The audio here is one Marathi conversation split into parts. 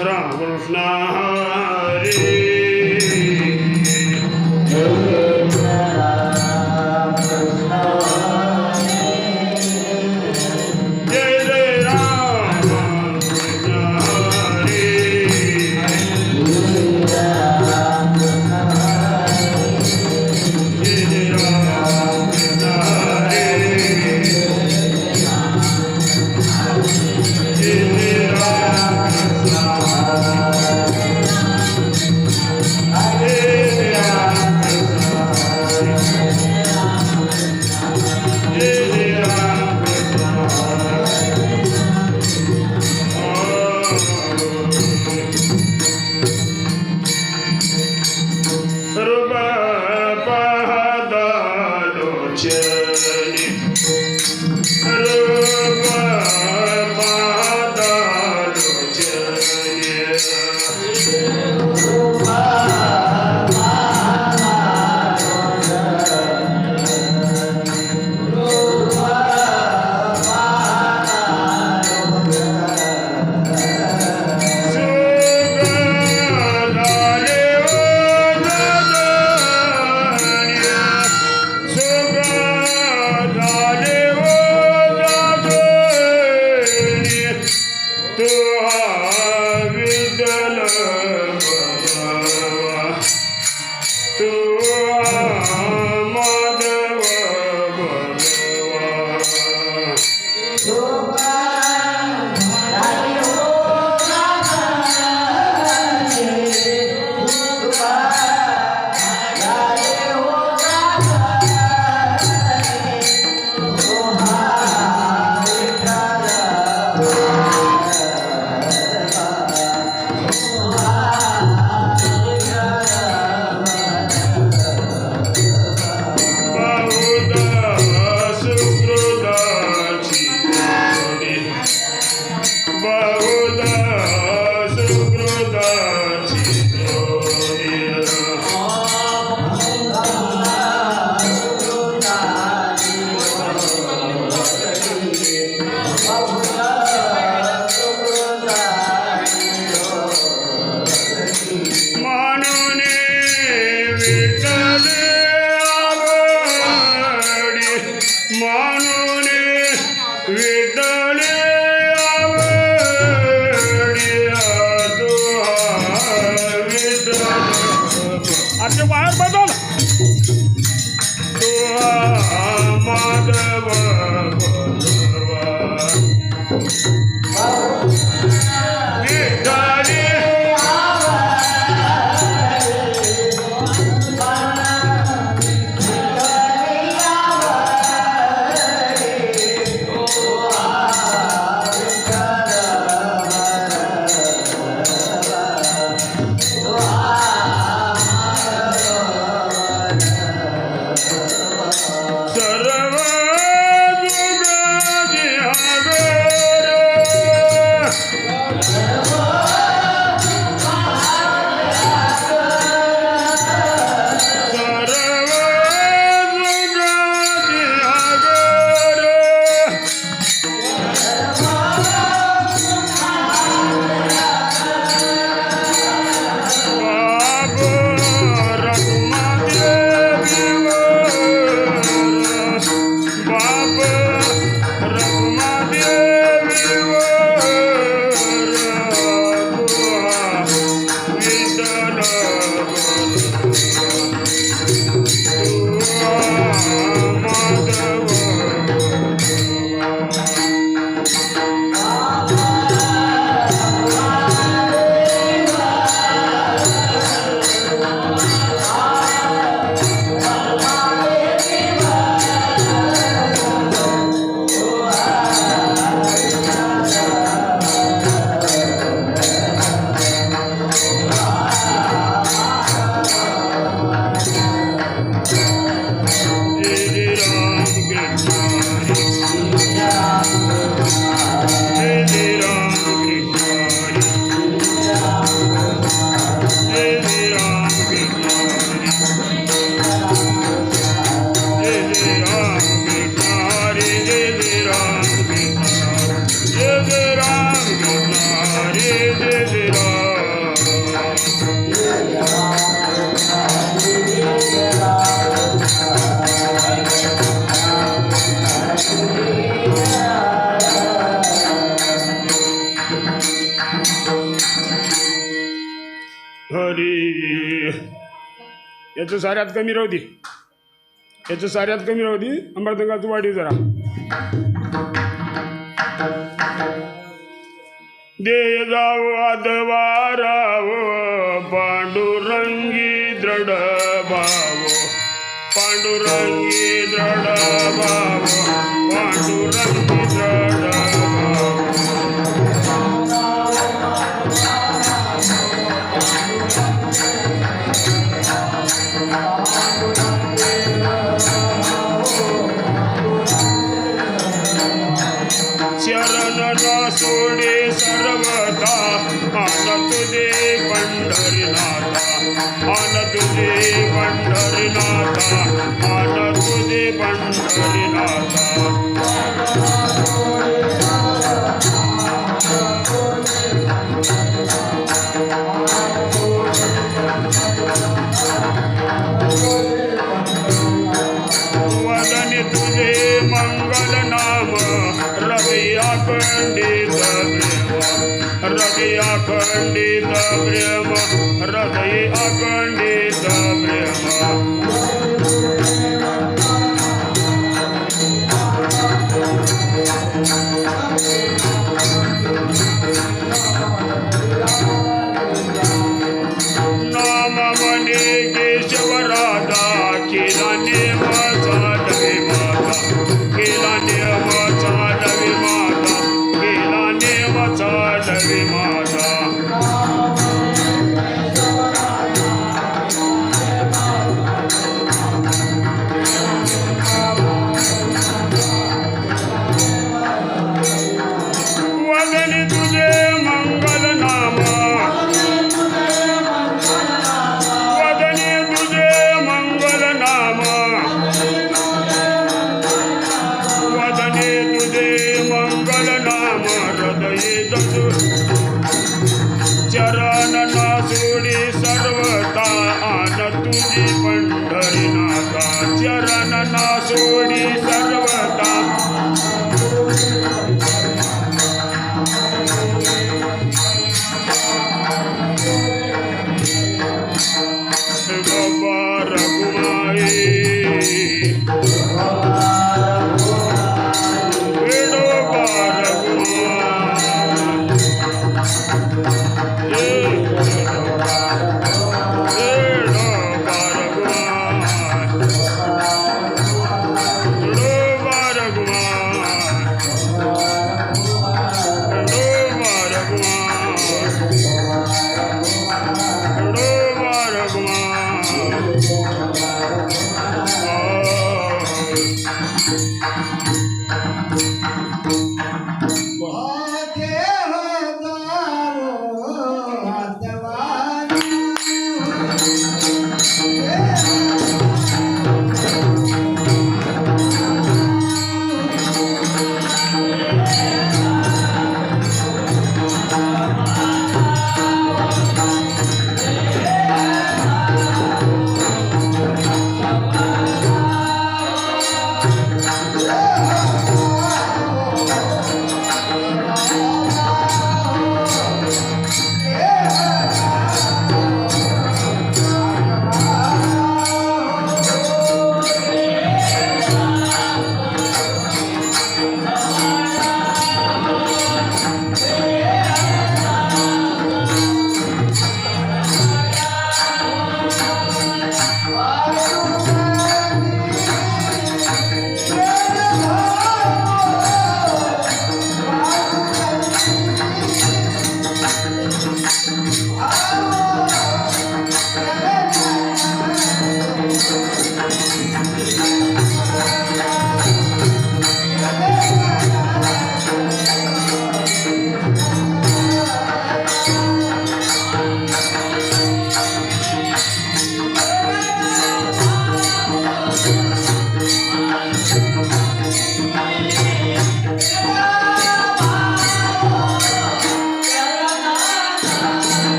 रामकृष्ण हरी याचं साऱ्यात कमी राहू दे याचं साऱ्यात कमी राहू दे अमृतंगाचं वाढी जरा देय जाव आदवाराव पांडुरंगी दृढ भाव पांडुरंगी दृढ भाव पांडुरंगी दृढ भाव शरण न सोडे सर्वथा आन तुझे पंढरीनाथा आन तुझे पंढरीनाथा आन तुझे पंढरीनाथा वदने तुझे मंगल नाम हृदया खंडित प्रेम हृदया खंडित प्रेम हृदय अखंडित प्रेम नाम मने केशव राधा केला नेम चालवे माता केला नेम चालवे माता केला नेम चालवे माता वदने तुझे मंगल नाम वदने तुझे मंगल नाम वदने तुझे मंगल नाम हृदय जसु चरण न सोडी सर्वता आन तुझी पंढरीनाथा चरण न सोडी सर्वता गोपाल कुमारी वेणुगोपाल कुमार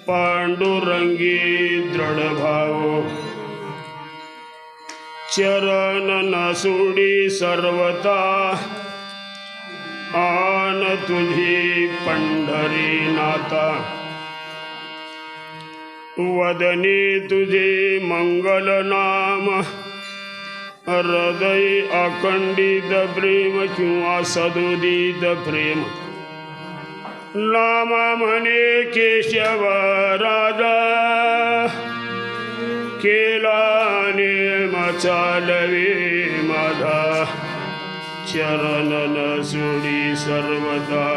पांडुरंगी दृढ भाव चरण नसुडी सर्वता आन तुझी पंढरी नाता वदनी तुझे मंगल नाम हृदय अखंडित प्रेम किंवा सदुदित प्रेम नाम म्हणे केशव राजा केला नेम चालवे माझा चरण नसुडी सर्वदा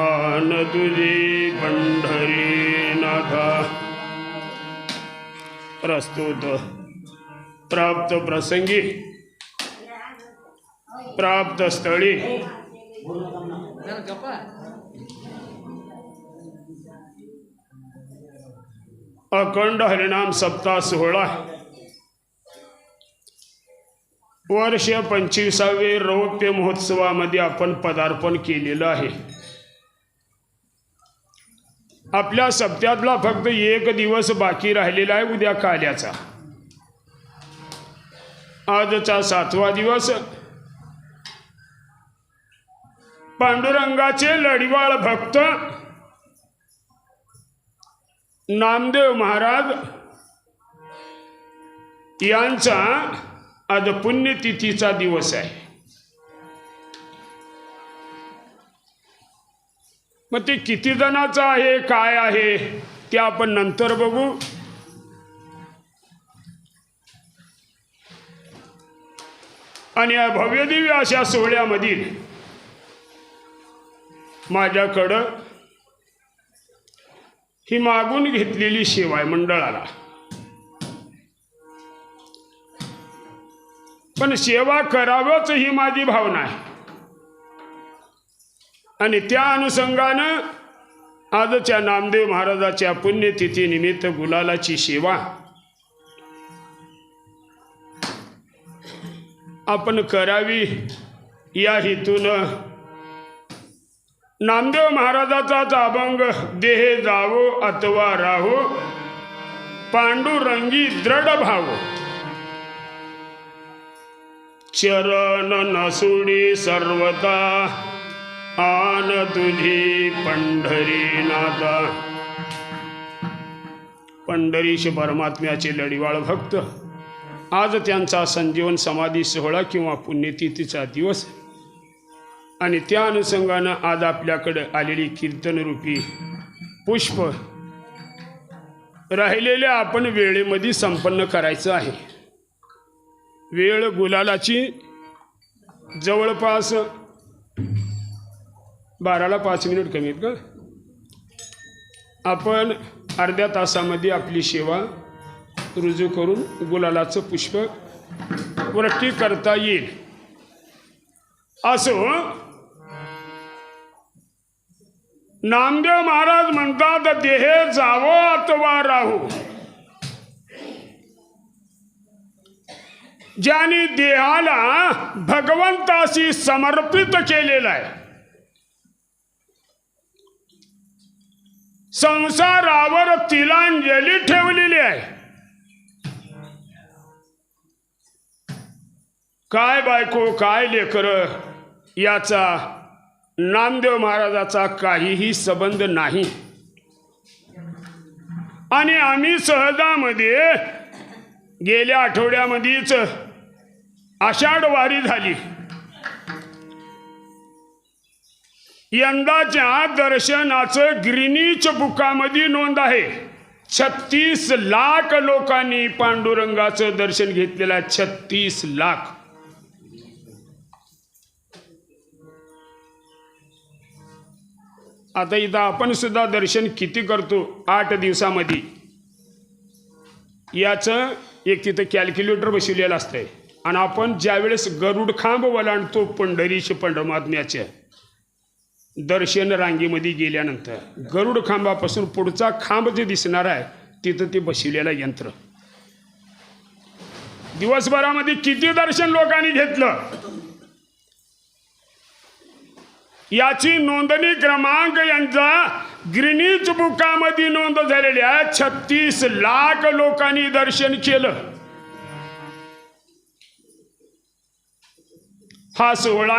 आन तुझी पंढरी नाथा. प्रस्तुत प्राप्त प्रसंगी प्राप्त स्थळी अखंड हरिनाम सप्ताह सोहळा वर्ष 25वे रौप्य महोत्सवामध्ये आपण पदार्पण केलेलं आहे. आपल्या सप्त्यातला फक्त एक दिवस बाकी राहिलेला आहे, उद्या काल्याचा. आजचा 7वा दिवस. पांडुरंगाचे लढीवाळ भक्त नामदेव महाराज यांचा आज पुण्यतिथीचा दिवस आहे. मग ते किती जणांचा आहे काय आहे ते आपण नंतर बघू. आणि या भव्यदिव्य अशा सोहळ्यामधील माझ्याकडं ही मागून घेतलेली सेवा आहे मंडळाला. पण सेवा करावंच ही माझी भावना आहे. आणि त्या अनुषंगानं आजच्या नामदेव महाराजाच्या पुण्यतिथी निमित्त गुलालाची सेवा आपण करावी या हेतून नामदेव महाराजाचाच अभंग देह जावो अथवा राहो पांडुरंगी दृढ भाव चरण नसुडी सर्वता आन तुझी पंढरी नाथा. पंढरीश परमात्म्याचे लढीवाळ भक्त आज त्यांचा संजीवन समाधी सोहळा किंवा पुण्यतिथीचा दिवस. आणि त्या अनुषंगानं आज आपल्याकडे आलेली कीर्तनरूपी पुष्प राहिलेले आपण वेळेमध्ये संपन्न करायचं आहे. वेळ गुलालाची जवळपास 12ला 5 मिनिट कमी आहेत का. आपण अर्ध्या तासामध्ये आपली सेवा रुजू करून गुलालाचं पुष्प वृष्टी करता येईल. असो नामदेव महाराज म्हणतात, देहे जावो अथवा राहू. ज्याने देहाला भगवंताशी समर्पित केलेला आहे, संसारावर तिलांजली ठेवलेली आहे. काय बायको काय लेकर याचा नामदेव महाराजाचा काहीही संबंध नाही. आणि आम्ही सहजामध्ये गेल्या आठवड्यामध्येच आषाढ वारी झाली. यंदाच्या दर्शनाचं ग्रीनिच बुकामध्ये नोंद आहे. 36 लाख लोकांनी पांडुरंगाचं दर्शन घेतलेलं आहे. 36 लाख. आता इथं आपण सुद्धा दर्शन किती करतो 8 दिवसामध्ये, याचं एक तिथं कॅल्क्युलेटर बसवलेलं असतंय. आणि आपण ज्यावेळेस गरुड खांब ओलांडतो पंढरीचे परमात्म्याचे दर्शन रांगेमध्ये गेल्यानंतर, गरुड खांबापासून पुढचा खांब जे दिसणार आहे तिथं ते बसवलेलं यंत्र. दिवसभरामध्ये किती दर्शन लोकांनी घेतलं याची नोंदणी क्रमांक यांचा ग्रीनिच बुकामध्ये नोंद झालेली आहे. 36 लाख लोकांनी दर्शन केलं. हा सोहळा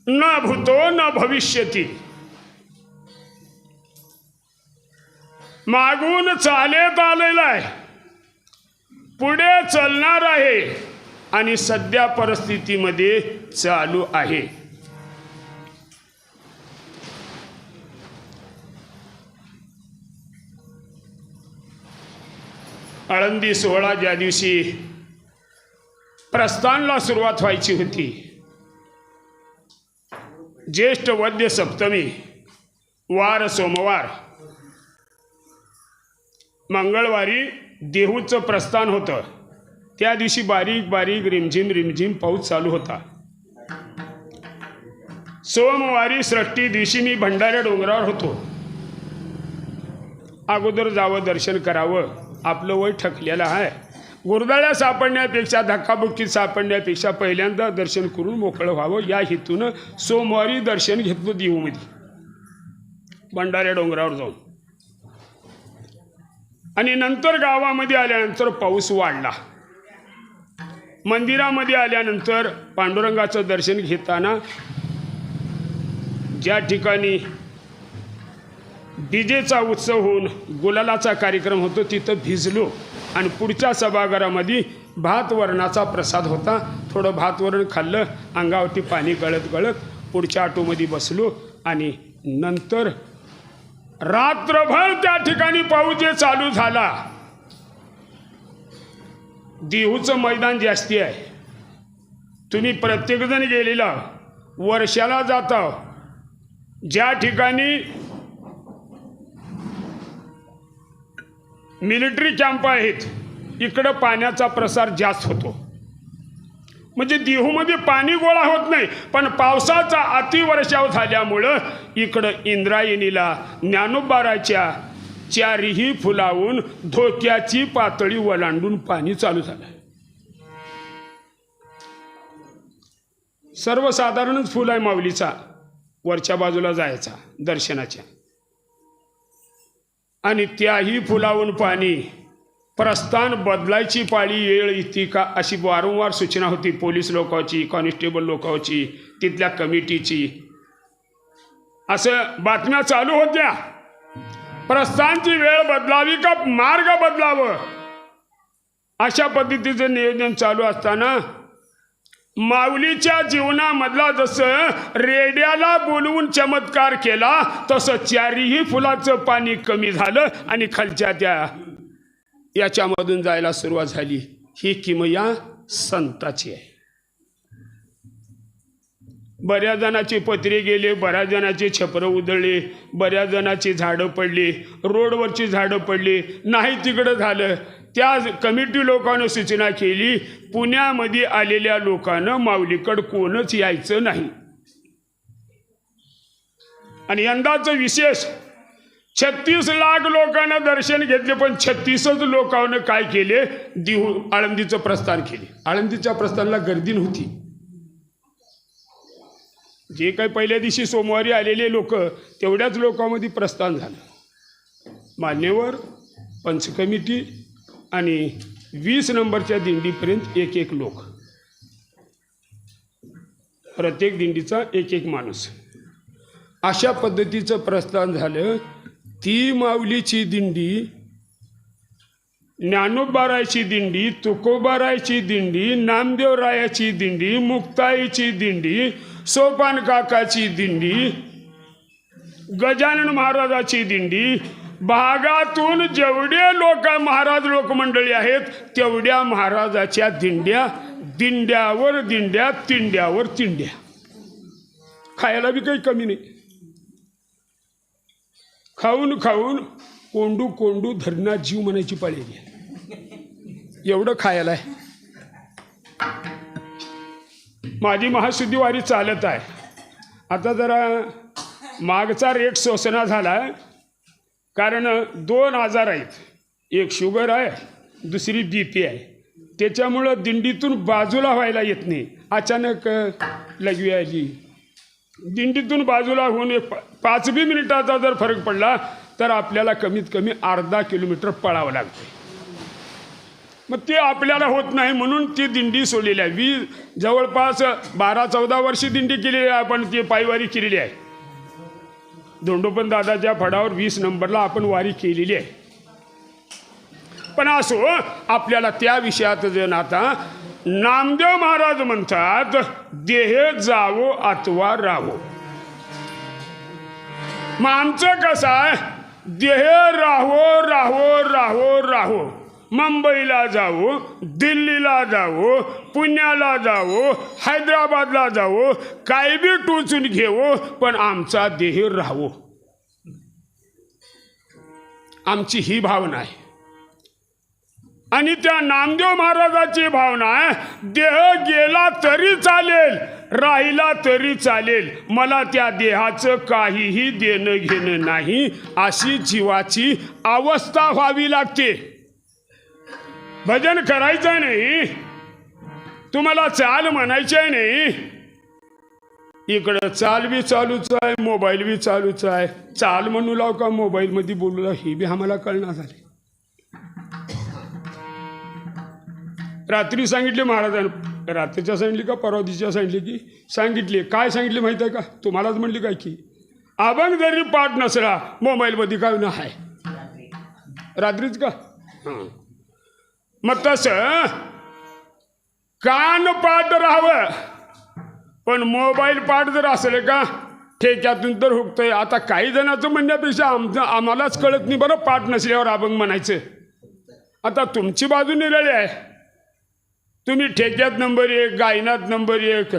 न भूतो न भविष्यती, मागून चालत आलेला आहे, पुढे चालणार आहे आणि सध्या परिस्थितीमध्ये चालू आहे. आळंदी सोहळा ज्या दिवशी प्रस्थानला सुरुवात व्हायची होती, ज्येष्ठ वद्य सप्तमी वार सोमवार, मंगळवारी देहूचं प्रस्थान होतं. त्या दिवशी बारीक बारीक रिमझिम रिमझिम पाऊस चालू होता. सोमवारी सृष्टी दिवशी मी भंडाऱ्या डोंगरावर होतो. अगोदर जावं, दर्शन करावं, आपलं वय ठकलेलं आहे. गुरदाळ्या सापडण्यापेक्षा, धक्काबुक्कीत सापडण्यापेक्षा पहिल्यांदा दर्शन करून मोकळं व्हावं या हेतूनं सोमवारी दर्शन घेतलं देहूमध्ये भंडाऱ्या डोंगरावर जाऊन. आणि नंतर गावामध्ये आल्यानंतर पाऊस वाढला. मंदिरामध्ये आल्यानंतर पांडुरंगाचं दर्शन घेताना ज्या ठिकाणी डीजेचा उत्सव होऊन गुलालाचा कार्यक्रम होतो तिथं भिजलो. आणि पुढच्या सभागृहामध्ये भातवरणाचा प्रसाद होता. थोडं भातवरण खाल्लं, अंगावरती पाणी गळत गळत पुढच्या ऑटोमध्ये बसलो. आणि नंतर रात्रभर त्या ठिकाणी पाऊस जे चालू झाला. देहूचं मैदान जास्ती आहे, तुम्ही प्रत्येकजण गेलेला वर्षाला जाता. ज्या ठिकाणी मिलिटरी कॅम्प आहेत इकडं पाण्याचा प्रसार जास्त होतो. म्हणजे देहूमध्ये पाणी गोळा होत नाही, पण पावसाचा अतिवर्षाव झाल्यामुळं इकडं इंद्रायणीला ज्ञानोबाराच्या चारीही फुलावून धोक्याची पातळी ओलांडून पाणी चालू झालं. सर्वसाधारणच फुल आहे माऊलीचा, वरच्या बाजूला जायचा दर्शनाच्या. आणि त्याही फुलावून पाणी, प्रस्थान बदलायची पाळी येळ येते का अशी वारंवार सूचना होती पोलीस लोकांची, कॉन्स्टेबल लोकांची, तिथल्या कमिटीची. असं बातम्या चालू होत्या. प्रस्थानची वेळ बदलावी का मार्ग बदलावं अशा पद्धतीचं नियोजन चालू असताना माऊलीच्या जीवनामधला जसं रेड्याला बोलवून चमत्कार केला तसं चारीही फुलाचं पाणी कमी झालं आणि खालच्या त्या याच्यामधून जायला सुरुवात झाली. ही किमया संताची आहे. बऱ्याच जणांचे पत्रे गेले, बऱ्याच जणांचे छपरं उधळले, बऱ्याच जणांची झाडं पडली, रोडवरची झाडं पडली, नाही तिकडं झालं. त्या कमिटी लोकांना सूचना केली, पुण्यामध्ये आलेल्या लोकांना माऊलीकडे कोणच यायचं नाही. आणि यंदाचं विशेष 36 लाख लोकांना दर्शन घेतले, पण 36च लोकांना काय केले, आळंदीचं प्रस्थान केले. आळंदीच्या प्रस्थानाला गर्दी नव्हती. जे काही पहिल्या दिवशी सोमवारी आलेले लोक, तेवढ्याच लोकांमध्ये प्रस्थान झालं. मान्यवर, पंच कमिटी आणि 20 नंबरच्या दिंडीपर्यंत एक लोक, प्रत्येक दिंडीचा एक माणूस, अशा पद्धतीचं प्रस्थान झालं. ती माऊलीची दिंडी, ज्ञानोबारायची दिंडी, तुकोबारायची दिंडी, नामदेवरायाची दिंडी, मुक्ताईची दिंडी, सोपान काकाची दिंडी, गजानन महाराजाची दिंडी, भागातून जेवढे लोक महाराज लोकमंडळी आहेत तेवढ्या महाराजाच्या दिंड्या, दिंड्यावर दिंड्या, तिंड्यावर तिंड्या. खायला बी काही कमी नाही. खाऊन खाऊन कोंडू कोंडू धरणात जीव म्हणायची पाळी एवढं खायला आहे. माझी महाशुद्धी वारी चालत आहे. आता जरा मागचा रेट सोसना झाला, कारण 2 आजार आहेत. एक शुगर आहे, दुसरी BP आहे. त्याच्यामुळं दिंडीतून बाजूला व्हायला येत नाही. अचानक लघवी आली, दिंडीतून बाजूला होऊन 5 मिनिटाचा जर फरक पडला तर आपल्याला कमीत कमी अर्धा किलोमीटर पळावं लागतं. मग ते आपल्याला होत नाही म्हणून ती दिंडी सोडलेली आहे. जवळपास 12-14 वर्षी दिंडी केलेली आहे आपण, ती पायवारी केलेली आहे. धोंडोपंत दादाच्या फडावर 20 नंबरला आपण वारी केलेली आहे. पण असो, आपल्याला त्या विषयात जण आता नामदेव महाराज म्हणतात, देह जावो अथवा राहो. मग आमचं कसं आहे, देह राहो राहो राहो राहो. मुंबईला जावो, दिल्लीला जावो, पुण्याला जावो, हैदराबादला जावो, काय बी टोचून घेवो, पण आमचा देह राहावो. आमची ही भावना आहे. आणि त्या नामदेव महाराजाची भावना आहे, देह गेला तरी चालेल, राहिला तरी चालेल, मला त्या देहाचं काहीही देणं घेणं नाही, अशी जीवाची अवस्था व्हावी लागते. भजन करायचं नाही, तुम्हाला चाल म्हणायचं नाही, इकडं चाल बी चालूच आहे, मोबाईल बी चालूच आहे. चाल म्हणू लाव का मोबाईलमध्ये बोलू लाव, हे बी आम्हाला कळणार झाले. रात्री सांगितले महाराजांनी, रात्रीच्या सांगितली का परवा दिवशीच्या सांगितली की सांगितले. काय सांगितले माहिती आहे का, तुम्हालाच म्हणली काय की अभंग जरी पाठ नसला मोबाईलमध्ये काय ना आहे, रात्रीच का. हां, मग तसं कान पाठ राहावं, पण मोबाईल पाठ जर असले का ठेक्यातून तर हुकतंय. आता काही जणांचं म्हणण्यापेक्षा आम्हालाच कळत नाही बरं पाठ नसल्यावर अभंग म्हणायचं. आता तुमची बाजू निराळी आहे, तुम्ही ठेक्यात नंबर 1, गायनात नंबर 1,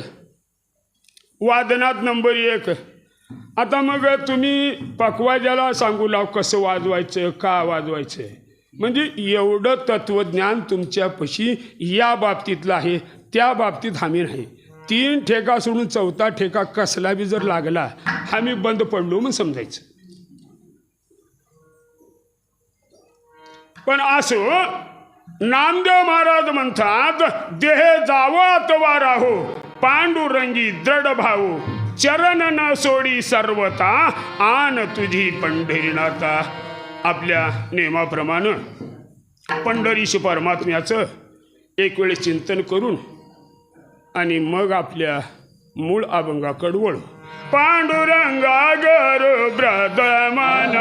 वादनात नंबर 1. आता मग तुम्ही पकवाजाला सांगू लाव कसं वाजवायचं, का वाजवायचं, म्हणजे एवढं तत्वज्ञान तुमच्यापाशी या बाबतीतलं आहे, त्या बाबतीत आम्ही नाही. 3 ठेका सोडून 4था ठेका कसला बी जर लागला आम्ही बंद पडलो मग समजायचं. पण असो, नामदेव महाराज म्हणतात, देह जावो अथवा राहो, पांडुरंगी दृढ भाऊ, चरण न सोडी सर्वता, आन तुझी पंढरीनाथा. आपल्या नियमाप्रमाणे पंढरीश परमात्म्याचं एक वेळ चिंतन करून आणि मग आपल्या मूळ अभंगाकडे वळू. पांडुरंगा गरु ब्रद मन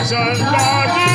संताजी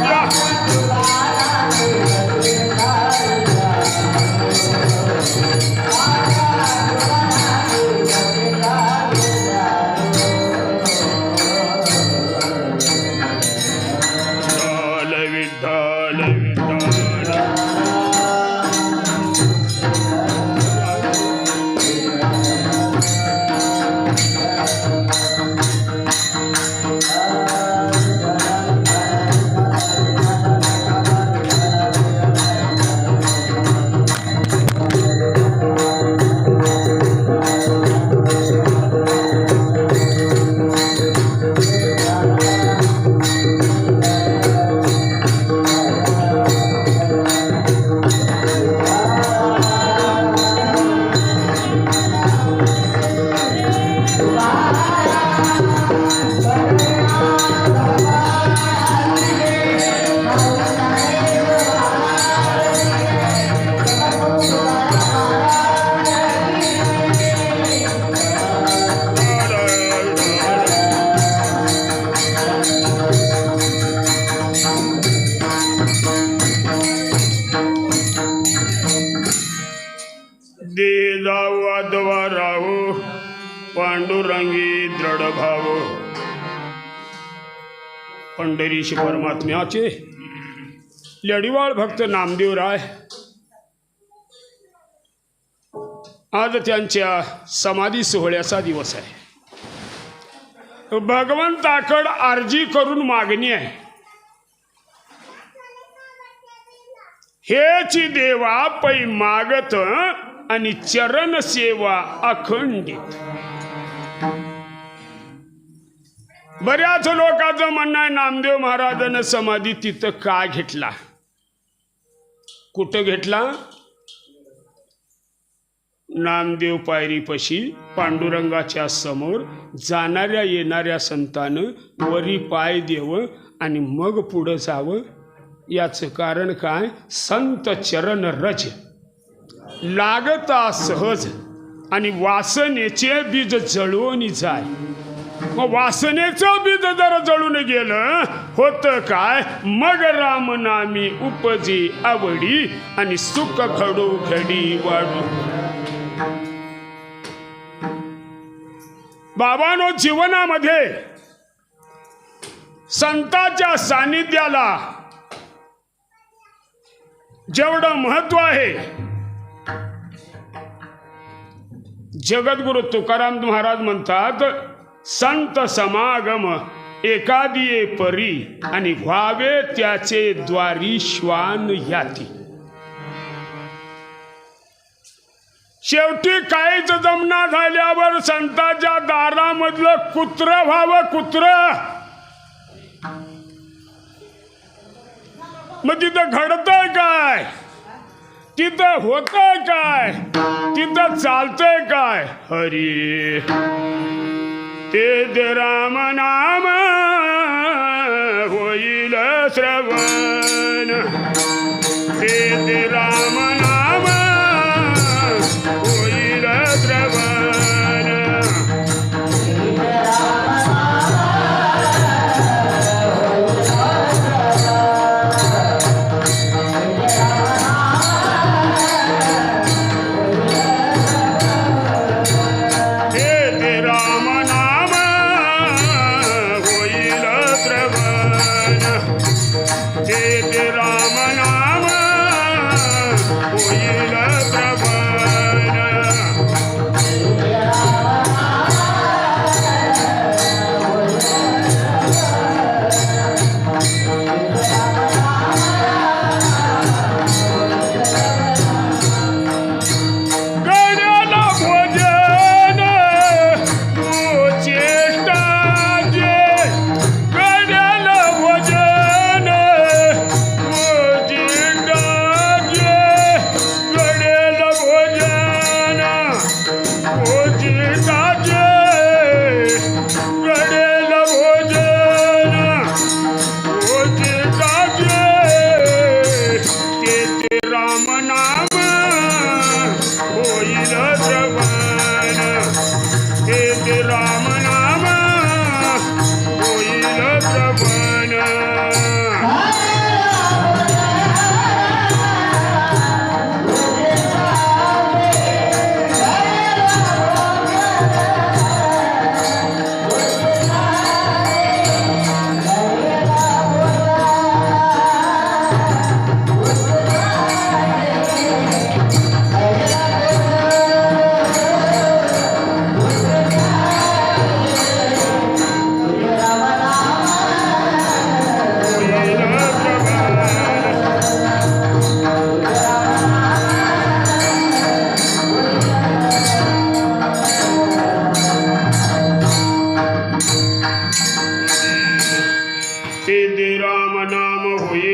या. विठ्ठल विठ्ठल राहू पांडुरंगी दृढ भाव. पंढरीशी परमात्म्याचे लढीवाळ भक्त नामदेवराय आज त्यांच्या समाधी सोहळ्याचा दिवस आहे. भगवंताकड अर्जी करून मागणी आहे, हेची देवा पै मागत आणि चरण सेवा अखंडित. बऱ्याच लोकांचं म्हणणं आहे नामदेव महाराजांना समाधी तिथं का घेतला, कुठं घेतला? नामदेव पायरीपाशी पांडुरंगाच्या समोर जाणाऱ्या येणाऱ्या संतानं वरी पाय देव आणि मग पुढं जावं. याचं कारण काय? संत चरण रज लागता सहज आणि वासनेचे बीज जळून जाय. मग वासनेचं बीज जर जळून गेलं होतं काय? मग रामनामी उपजे आवडी आणि सुख घडो घडी वाढू. बाबांनो, जीवनामध्ये संतांच्या सानिध्याला जेवढं महत्व आहे, जगद्गुरु तुकाराम महाराज म्हणतात, संत समागम एकादिये परी आणि व्हावे त्याचे द्वारी श्वान याती. शेवटी काहीच जमना झाल्यावर संतांच्या दारामधलं कुत्र व्हावं, कुत्र. मग तिथं घडतंय काय? तिथं होतंय काय? तिथं चालतंय काय? हरी ते राम नाम होईल श्रवण, ते राम नाम होईल श्रवण.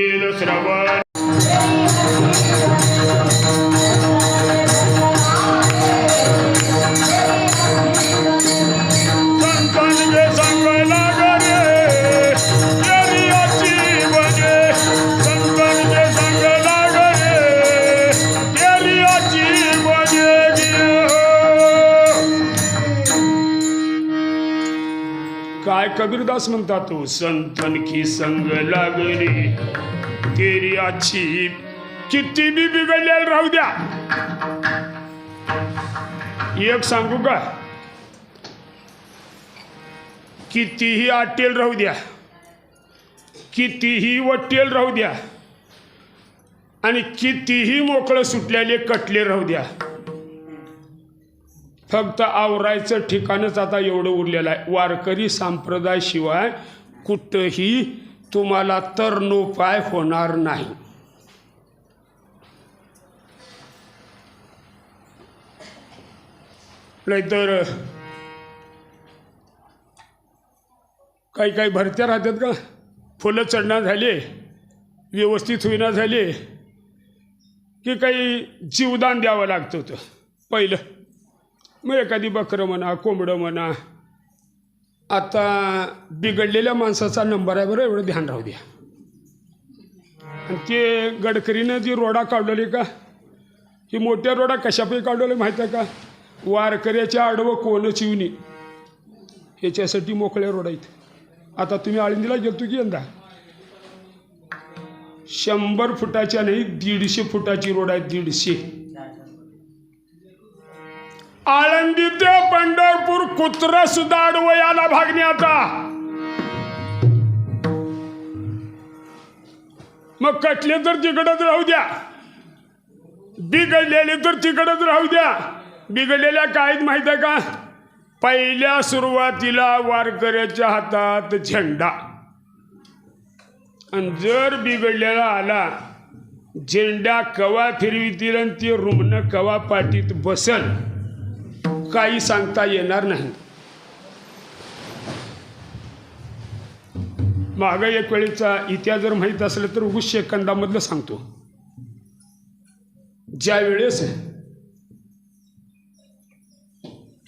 होईल श्रवण. संतांचे संग लागरे तेरियाची बजे. संतांचे संग लागरे तेरियाची बजे. काय कबीरदास म्हणतात तो, संतन की संग लागली तेरी अच्छी. किती बी बिघडलेलं राहू द्या. एक सांगू का, कितीही आटेल राहू द्या, कितीही वट्टेल राहू द्या आणि कितीही मोकळं सुटलेले कटले राहू द्या, फक्त आवरायचं ठिकाणच आता एवढं उरलेलं आहे. वारकरी संप्रदाय शिवाय कुठंही तुम्हाला तरणोपाय होणार नाही. नाहीतर काही काही भरत्या राहतात का, फुलं चढणार झाले, व्यवस्थित होईना झाले की काही जीवदान द्यावं लागतं होतं पहिलं. मग एखादी बकरं म्हणा, कोंबडं म्हणा. आता बिघडलेल्या माणसाचा नंबर आहे बरं, एवढं ध्यान राहू द्या. आणि ते गडकरीनं जी रोडा काढलेली का, ही मोठ्या रोडा कशापैकी काढलेली माहीत आहे का, वारकऱ्याच्या आडवं कोणच येऊ नये ह्याच्यासाठी मोकळ्या रोडा आहेत. आता तुम्ही आळंदीला गेलतो की यंदा 100 फुटाच्या नाही 150 फुटाची रोड आहे. 150. आळंदी ते पंढरपूर कुत्र सुद्धा आडवं याला भागणे. आता मग कटले तर तिकडच राहू द्या, बिघडलेले तर तिकडच राहू द्या. बिघडलेल्या काहीच माहित आहे का, पहिल्या सुरुवातीला वारकऱ्याच्या हातात झेंडा, आणि जर बिघडलेला आला झेंडा कवा फिरवितील आणि ते रुग्ण कवा पाठीत बसल काही सांगता येणार नाही. माग एक वेळेचा इतिहास जर माहीत असलं तर उगूच सेकंदामधलं सांगतो. ज्या वेळेस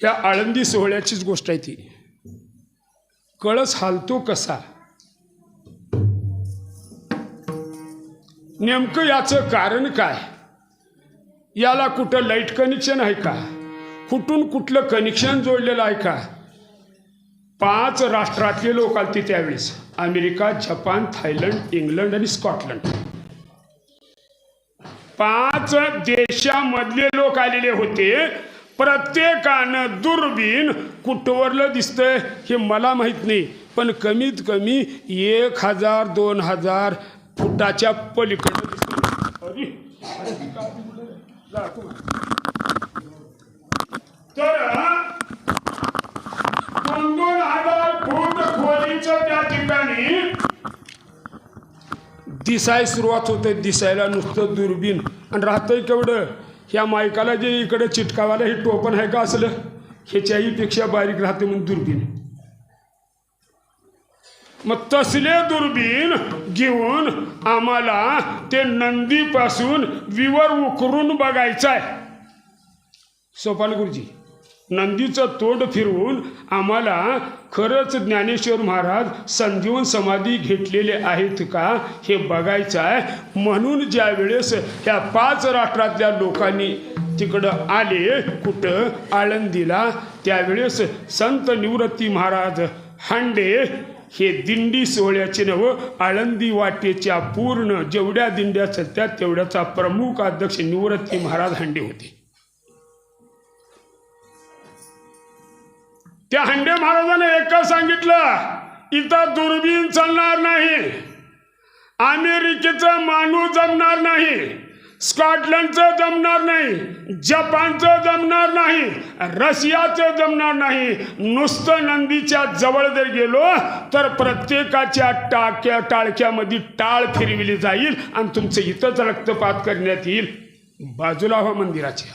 या आळंदी सोहळ्याचीच गोष्ट आहे ती, कळस हालतो कसा, नेमकं याचं कारण काय, याला कुठं लाईट कनेक्शन आहे का, कुठून कुठलं कनेक्शन जोडलेलं आहे का. 5 राष्ट्रातले लोक आलते त्यावेळेस, अमेरिका, जपान, थायलंड, इंग्लंड आणि स्कॉटलंड. 5 देशामधले लोक आलेले होते. प्रत्येकानं दुर्बीण कुठवरलं दिसतंय हे मला माहीत नाही, पण कमीत कमी 1000-2000 फुटाच्या पलीकडे दिसतं. तर 2,000 फूट खोलीचं त्या ठिकाणी दिसाय सुरुवात होते. दिसायला नुसतं दुर्बीण, आणि राहतंय केवढं, ह्या मायकाला जे इकडे चिटकावाला हे टोपण आहे का असलं, ह्याच्याही पेक्षा बारीक राहते म्हणून दुर्बीण. मग तसले दुर्बीण घेऊन आम्हाला ते नंदीपासून विवर उकरून बघायचं आहे. सोपान गुरुजी नंदीचं तोंड फिरवून आम्हाला खरंच ज्ञानेश्वर महाराज संजीवन समाधी घेतलेले आहेत का हे बघायचं आहे. म्हणून ज्या वेळेस ह्या 5 राष्ट्रातल्या लोकांनी तिकडं आले, कुठं, आळंदीला, त्यावेळेस संत निवृत्ती महाराज हांडे हे दिंडी सोहळ्याचे नव आळंदी वाटेच्या पूर्ण जेवढ्या दिंड्या चालतात तेवढ्याचा प्रमुख अध्यक्ष निवृत्ती महाराज हांडे होते. त्या हांडे महाराजांनी एकच सांगितलं, इथं दुर्बीण चालणार नाही, अमेरिकेचं माणूस जमणार नाही, स्कॉटलंडचं जमणार नाही, जपानचं जमणार नाही, रशियाचं जमणार नाही. नुसतं नंदीच्या जवळ जर गेलो तर प्रत्येकाच्या टाळक्यामध्ये टाळ फिरविली जाईल आणि तुमचं इथंच रक्तपात करण्यात येईल. बाजूला हो मंदिराच्या.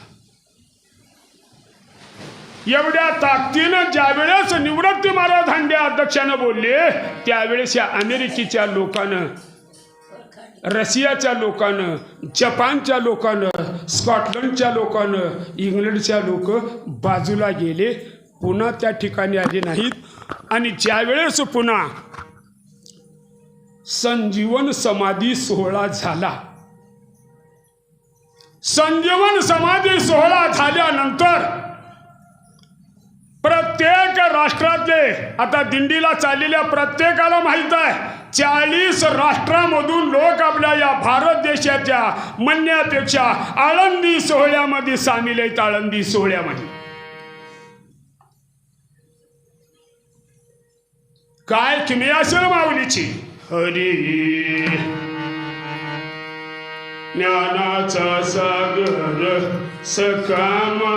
एवढ्या ताकदीनं ज्यावेळेस निवृत्ती महाराज हांडे अध्यक्षानं बोलले त्यावेळेस या अमेरिकेच्या लोकांना रशियाच्या लोकांनं, जपानच्या लोकांनं, स्कॉटलंडच्या लोकांनं, इंग्लंडच्या लोक बाजूला गेले, पुन्हा त्या ठिकाणी आले नाहीत. आणि ज्यावेळेस पुन्हा संजीवन समाधी सोहळा झाला, संजीवन समाधी सोहळा झाल्यानंतर प्रत्येक राष्ट्रातले, आता दिंडीला चाललेल्या प्रत्येकाला माहित आहे, 40 राष्ट्रामधून लोक आपल्या या भारत देशाच्या म्हणण्यापेक्षा आळंदी सोहळ्यामध्ये सामील आहेत. आळंदी सोहळ्यामध्ये काय किमी असेल माऊलीची. हरी ज्ञानाचा सागर सकामा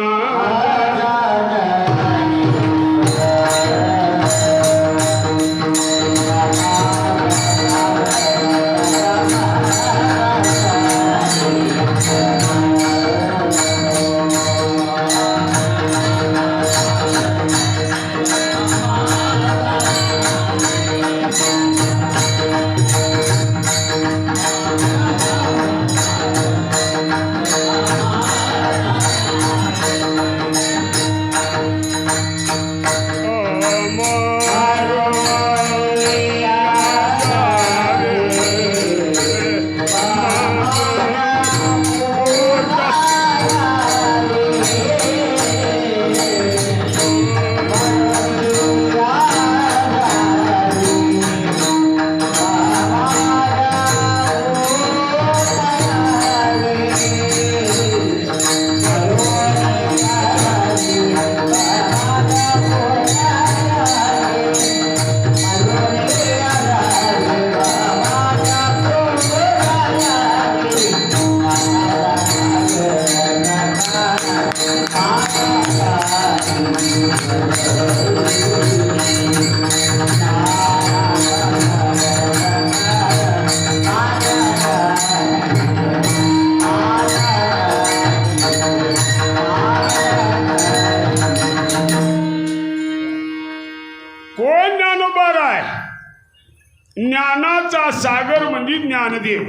ज्ञानाचा सागर म्हणजे ज्ञानदेव,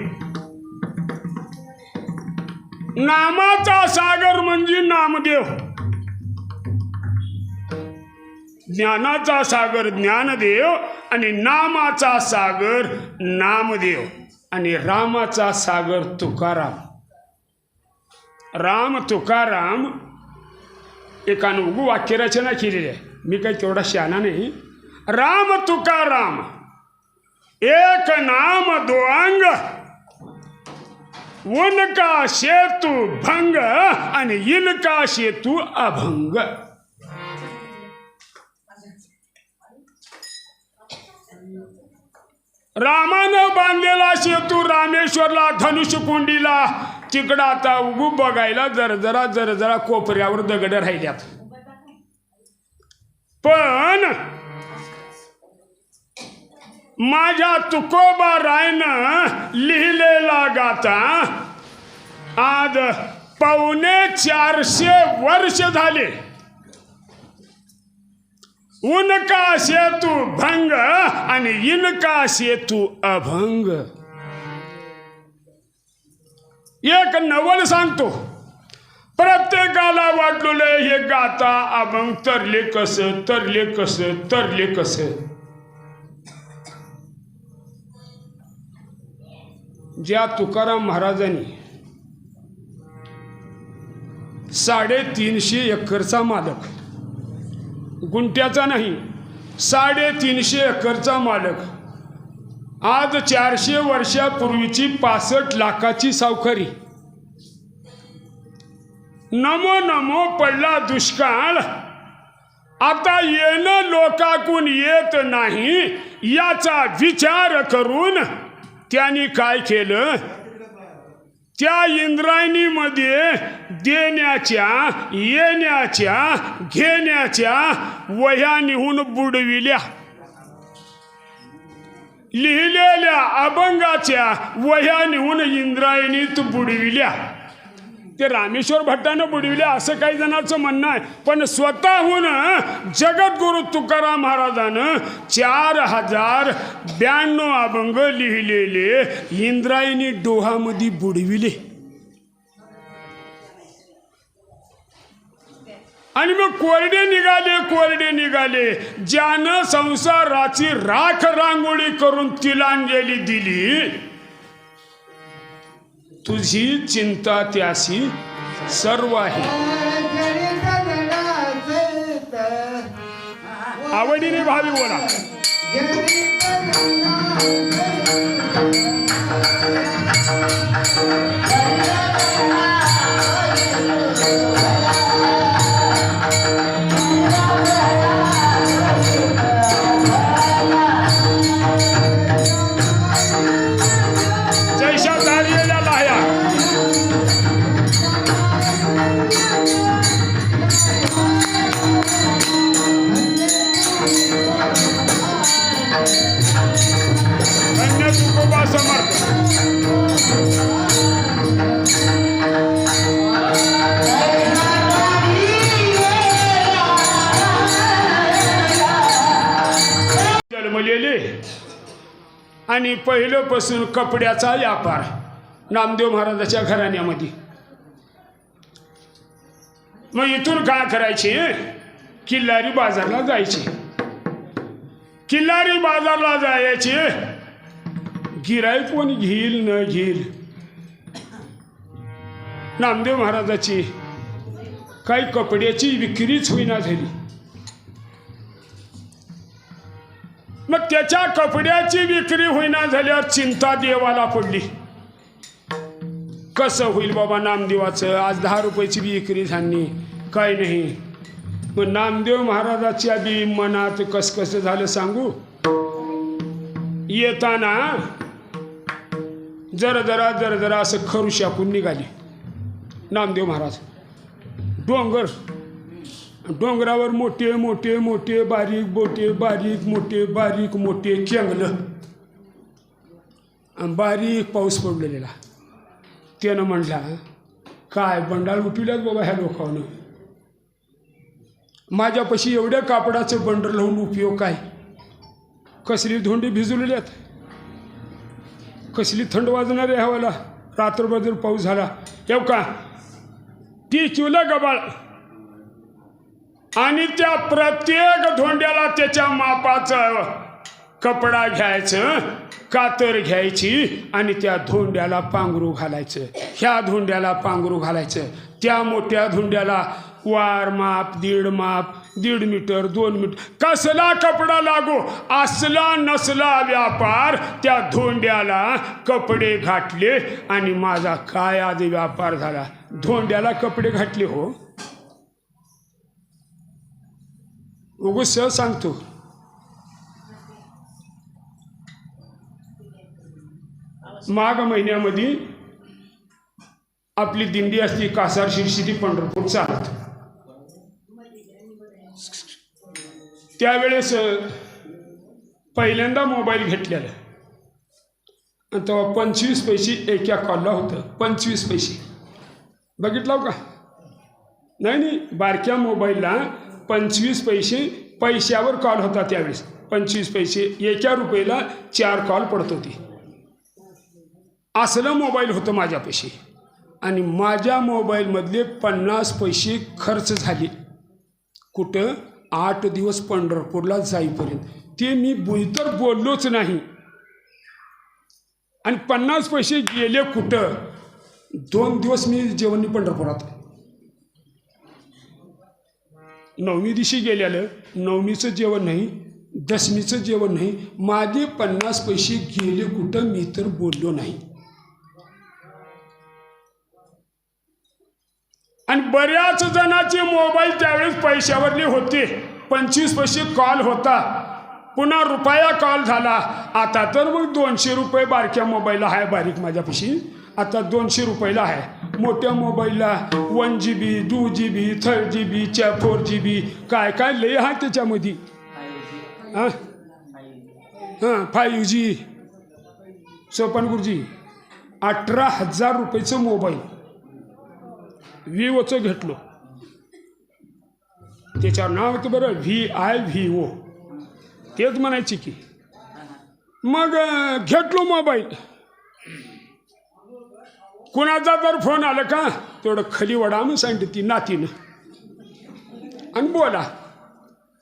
नामाचा सागर म्हणजे नामदेव. ज्ञानाचा सागर ज्ञानदेव आणि नामाचा सागर नामदेव आणि रामाचा सागर तुकाराम. राम तुकाराम एकानं उगू वाक्यरचना केलेली आहे, मी काही तेवढा शहाणा नाही. राम तुकाराम एक नाम दो अंग, उनका सेतु भंग आणि इनका सेतु अभंग. रामानं बांधलेला सेतू रामेश्वरला, धनुष्यकुंडीला, तिकडं आता उगू बघायला जरा कोपऱ्यावर दगड राहिल्यात. पण माझ्या तुकोबा रायनं लिहिलेला गाता आज 450 वर्ष झाले. उनका सेतू भंग आणि इनका सेतू अभंग. एक नवल सांगतो, प्रत्येकाला वाटलेलं हे गाता अभंग तरले कसं, तरले कसं, तरले कसं. ज्या तुकाराम महाराजांनी 350 एकरचा मालक, गुंट्याचा नाही, 350 एकरचा मालक, आज 400 वर्षापूर्वीची 65 लाखाची सावकारी. नमो नमो पडला दुष्काळ, आता येणं लोकांकून येत नाही, याचा विचार करून त्यांनी काय केलं, त्या इंद्रायणीमध्ये देण्याच्या, येण्याच्या, घेण्याच्या वह्या निहून बुडविल्या. लिहिलेल्या अभंगाच्या वह्या निहून इंद्रायणीत बुडविल्या. ते रामेश्वर भट्टानं बुडविले असं काही जणांचं म्हणणं आहे, पण स्वतःहून जगद्गुरु तुकाराम महाराजानं 4092 अभंग लिहिलेले इंद्रायणी डोहामध्ये बुडविले. आणि मग कोरडे निघाले. ज्यानं संसाराची राख रांगोळी करून तिलांजली दिली, तुझी चिंता त्यासी सर्व आहे. आवडीने भावी बोला. आणि पहिल्यापासून कपड्याचा व्यापार नामदेव महाराजाच्या घराण्यामध्ये. मग इथून काय करायचे, किल्लारी बाजारला जायचे. गिराईक कोण घेईल न घेईल, नामदेव महाराजाची काही कपड्याची विक्रीच होईना झाली. मग त्याच्या कपड्याची विक्री होईना झाल्यावर चिंता देवाला पडली. कसं होईल बाबा नामदेवाचं, आज 10 रुपयाची विक्री झाली, काय नाही. मग नामदेव महाराजाच्या बी मनात कसं झालं सांगू. येताना जरा असं खरुशाकून निघाले नामदेव महाराज. डोंगरावर मोठे बारीक केंगलं आणि बारीक पाऊस पडलेला. त्यानं म्हणला, काय बंडाळ उठविल्यात बाबा ह्या लोकांना, माझ्यापाशी एवढ्या कापडाचं बंडर लावून उपयोग काय. कसली धोंडी भिजवलेल्यात, कसली थंड वाजणार आहे हवाला. रात्रभर पाऊस झाला येऊ का, ती चुला गबाळ. आणि त्या प्रत्येक धोंड्याला त्याच्या मापाचं कपडा घ्यायचं, कातर घ्यायची आणि त्या धोंड्याला पांघरू घालायचं. ह्या धोंड्याला पांघरू घालायचं, त्या मोठ्या धोंड्याला वार माप, 1.5 मीटर, 2 मीटर, कसला कपडा लागो, असला नसला व्यापार. त्या धोंड्याला कपडे घातले आणि माझा काय आधी व्यापार झाला. धोंड्याला कपडे घातले हो, उगस सांगतो. माघ महिन्यामध्ये आपली दिंडी असती, कासार शिरशिरी पंढरपूर चालत. त्यावेळेस पहिल्यांदा मोबाईल घेतलेला आणि तेव्हा 25 पैसे एका कॉलला होतं. 25 पैसे बघितलं का. नाही, बारक्या मोबाईलला 25 पैशावर कॉल होता. त्यावेळेस 25 पैसे, एका रुपयाला 4 कॉल पडत होती. असलं मोबाईल होतं माझ्यापाशी. आणि माझ्या मोबाईलमधले 50 पैसे खर्च झाले. कुठं, 8 दिवस पंढरपूरला जाईपर्यंत. ते मी तर बोललोच नाही. आणि 50 पैसे गेले कुठं. 2 दिवस मी जेवण पंढरपुरात. 9वी दिवशी गेलेलं, 9वीचं जेवण नाही, 10वीचं जेवण नाही. माझे 50 पैसे गेले कुठं मी तर बोललो नाही. आणि बऱ्याच जणांचे मोबाईल त्यावेळेस पैशावरले होते. 25 पैसे कॉल होता, पुन्हा रुपया कॉल झाला. आता तर मग 200 रुपये बारक्या मोबाईलला आहे, बारीक माझ्यापाशी आता 200 रुपयाला आहे. मोठ्या मोबाईलला 1 GB, 2 GB, 3 GB, 4 GB काय काय लय आहे त्याच्यामध्ये. 5G. सोपन गुरुजी 18,000 रुपयाचं मोबाईल विवोचं घेतलो. त्याच्यावर नाव होतं बरं VIVO, तेच म्हणायची की. मग घेतलो मोबाईल. कुणाचा जर फोन आला का तेवढं खाली वडा म्हणून सांगितलं ती नातीनं आणि बोला.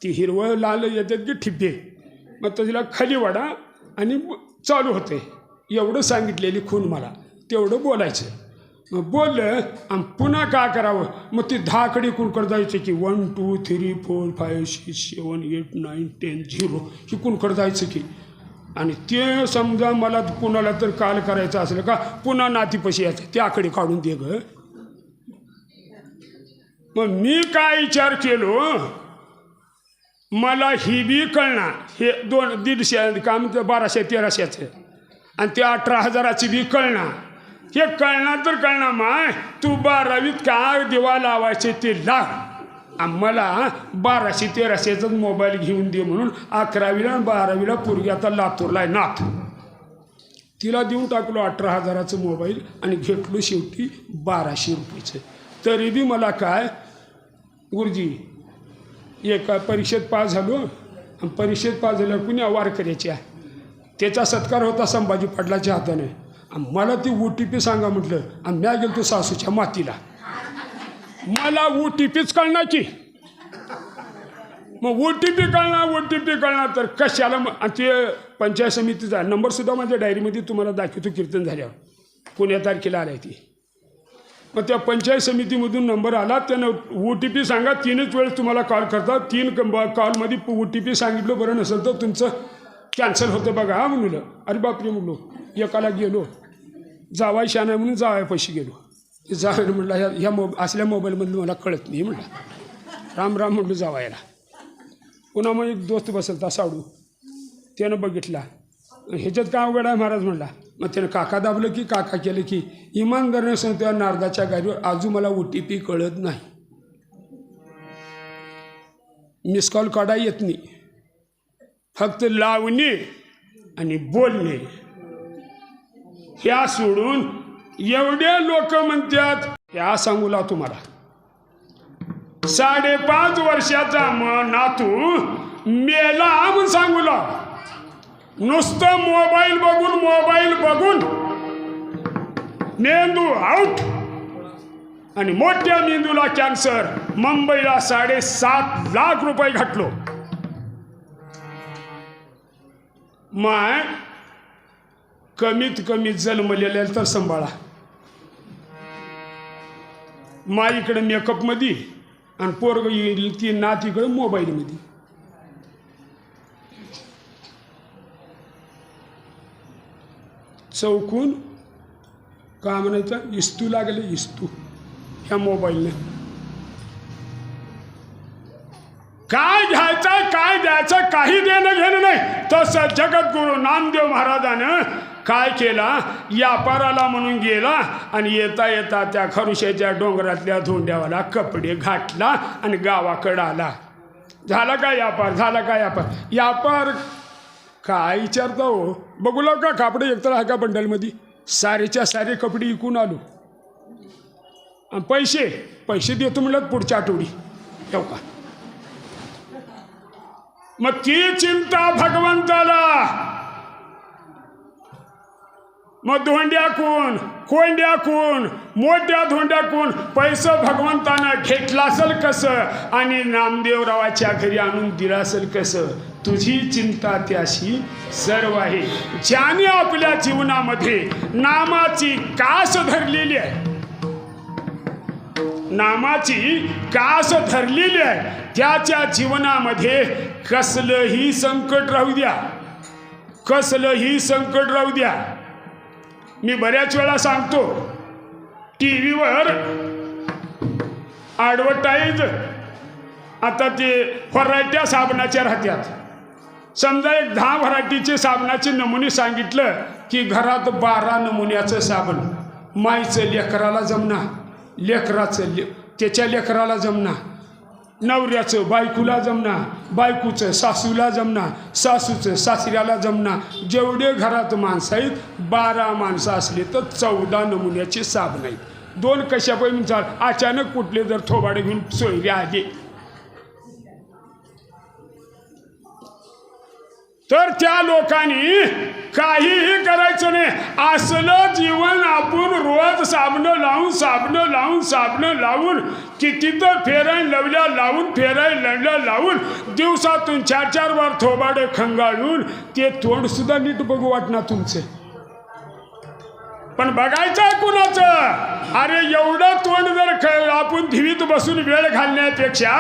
ती हिरवं लाल येतात की ठिपे, मग तिला खाली वडा आणि चालू होते. एवढं सांगितलेली खून मला, तेवढं बोलायचं. मग बोललं आणि पुन्हा काय करावं. मग ती 10 कडे कुणकड जायचं की 1 2 3 4 5 6 7 8 9 10 0 ही कुणकड जायचं की. आणि ते समजा मला कुणाला तर काल करायचं असलं का पुन्हा नातीपाशी यायचं, ते आकडे काढून दे ग. मग मी काय विचार केलो, मला ही बी कळणार हे 150 का म्हणते 1200-1300चं आणि ते 18,000ची बी कळणार. हे कळणार तर कळणार. माय तू 12वीत काय दिवा लावायचे ते लाव, मला 1200-1300चाच मोबाईल घेऊन दे म्हणून 11वीला आणि 12वीला पोरगी आता लातूरला आहे नाथ. तिला देऊन टाकलो 18,000चं मोबाईल आणि घेतलो शेवटी 1200 रुपयेचं. तरी बी मला काय गुरुजी एका परीक्षेत पास झालो आणि परीक्षेत पास झाल्यावर कुणी वारकऱ्याच्या त्याचा सत्कार होता संभाजी पाटलाच्या हाताने. मला ती OTP सांगा म्हटलं आणि म्या गेलो सासूच्या मातीला. मला OTPच कळणार की. मग OTP कळणार तर कशाला. ते पंचायत समितीचा नंबरसुद्धा माझ्या डायरीमध्ये तुम्हाला दाखवतो कीर्तन झाल्यावर पुण्या तारखेला आलाय ती. मग त्या पंचायत समितीमधून नंबर आला, त्यानं OTP सांगा 3च वेळेस तुम्हाला कॉल करतात. 3 कॉलमध्ये OTP सांगितलं बरं नसेल तर तुमचं कॅन्सल होतं बघा हा म्हणलं. अरे बापरे म्हणलो. एकाला गेलो जावाय शाना म्हणून जावाय पैसे गेलो. जावायनं म्हटलं ह्या असल्या मोबाईलमधलं मला कळत नाही म्हटलं. राम राम म्हटलं जावायला. पुन्हा मग एक दोस्त बसलता साडू, त्यानं बघितला. ह्याच्यात काय अवघड आहे महाराज म्हणला. मग त्यानं काका दाबलं की काका केलं की इमानदारीने सांगतो नारदाच्या गाडीवर अजून मला OTP कळत नाही. मिस कॉल काढा येत नाही, फक्त लावणे आणि बोलणे. ह्या सोडून एवढे लोक म्हणतात. ह्या सांगू ला तुम्हाला 5.5 वर्षाचा नातू मेला म्हणून सांगू ला. नुसतं मोबाईल बघून मेंदू आउट आणि मोठ्या मेंदूला कॅन्सर. मुंबईला 7.5 लाख रुपये घातलो. माय कमीत कमी जन्मलेल्या तर सांभाळा. माईकडे मेकअपमध्ये आणि पोरग येईल ती नातीकडे मोबाईलमध्ये. चौकून का म्हणायचं इस्तू लागले इस्तू ह्या मोबाईलने. काय घ्यायचं काय द्यायचं काही देणं घेणं नाही. तसं जगद्गुरु नामदेव महाराजानं काय केला, व्यापाराला म्हणून गेला आणि येता येता त्या खरुशाच्या डोंगरातल्या धोंड्यावाला कपडे घातला आणि गावाकडं आला. झाला का व्यापार काय विचारता हो. बघू लाव का कापडे एकतर आहे का बंडलमध्ये. सारेच्या सारे कपडे विकून आलो आणि पैसे देतो म्हणलं पुढच्या आठवडी ठेव का. मग ती चिंता भगवंताला. मग धोंड्या कोण मोठ्या धोंड्या कोण पैसे भगवंतानं घेतला असेल कसं आणि नामदेवरावाच्या घरी आणून दिला असेल कसं. तुझी चिंता त्याशी सर्व आहे. ज्याने आपल्या जीवनामध्ये नामाची कास धरलेली आहे त्याच्या जीवनामध्ये कसलंही संकट राहू द्या. मी बऱ्याच वेळा सांगतो, TV वर ॲडव्हर्टाईज आता ते व्हरायट्या साबणाच्या राहत्यात. समजा एक 10 व्हरायटीचे साबणाचे नमुने सांगितलं की घरात 12 नमुन्याचं साबण. माईचं लेकराला जमना, लेकराचं त्याच्या लेकराला जमना, नवऱ्याचं बायकोला जमना, बायकोचं सासूला जमना, सासूचं सासऱ्याला जमना. जेवढे घरात माणसं आहेत 12 माणसं असले तर 14 नमुन्याचे साबण आहेत. दोन कशापै चाल अचानक कुठले जर थोबाडे घेऊन सोयरे आले तर त्या लोकांनी काहीही करायचं नाही. असलं जीवन आपण रोज साबणं लावून किती तर फेराय लवल्या लावून फेराय लढल्या लावून दिवसातून 4-4 बार थोबाडे खंगाळून ते तोंड सुद्धा नीट बघू वाटणार तुमचे. पण बघायचं कुणाचं? अरे एवढं तोंड जर आपण धिवीत बसून वेळ घालण्यापेक्षा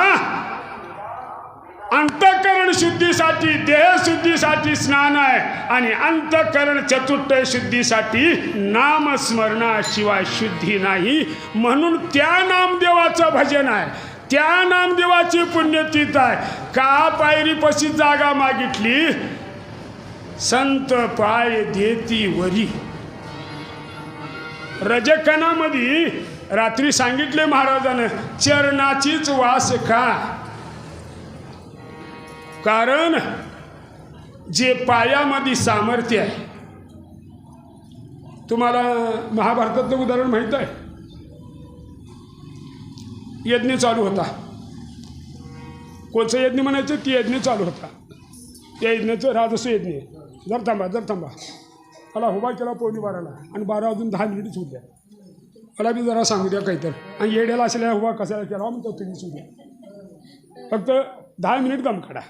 अंतःकरण शुद्धीसाठी देह शुद्धीसाठी स्नान आहे आणि अंतःकरण चतुष्टय शुद्धीसाठी नामस्मरणाशिवाय शुद्धी नाही. म्हणून त्या नामदेवाचं भजन आहे, त्या नामदेवाची पुण्यतीर्थ आहे. का पायरीपाशी जागा मागितली? संत पाय देती वरी. रजकणामध्ये रात्री सांगितले महाराजानं चरणाचीच वास का. कारण जे पायामध्ये सामर्थ्य आहे. तुम्हाला महाभारतातलं उदाहरण माहीत आहे? यज्ञ चालू होता. कोणचं यज्ञ म्हणायचं? ती यज्ञ चालू होता. त्या यज्ञाचं राजस्व यज्ञ. जर थांबा मला उभा केला 12:15 आणि 12 वाजून 10 मिनिटच होत्या. मला बी जरा सांगू द्या काहीतरी. आणि येड्याला असलेला उभा कशाला केला म्हणतो तुम्ही सुद्धा. फक्त 10 मिनिट दम काढा.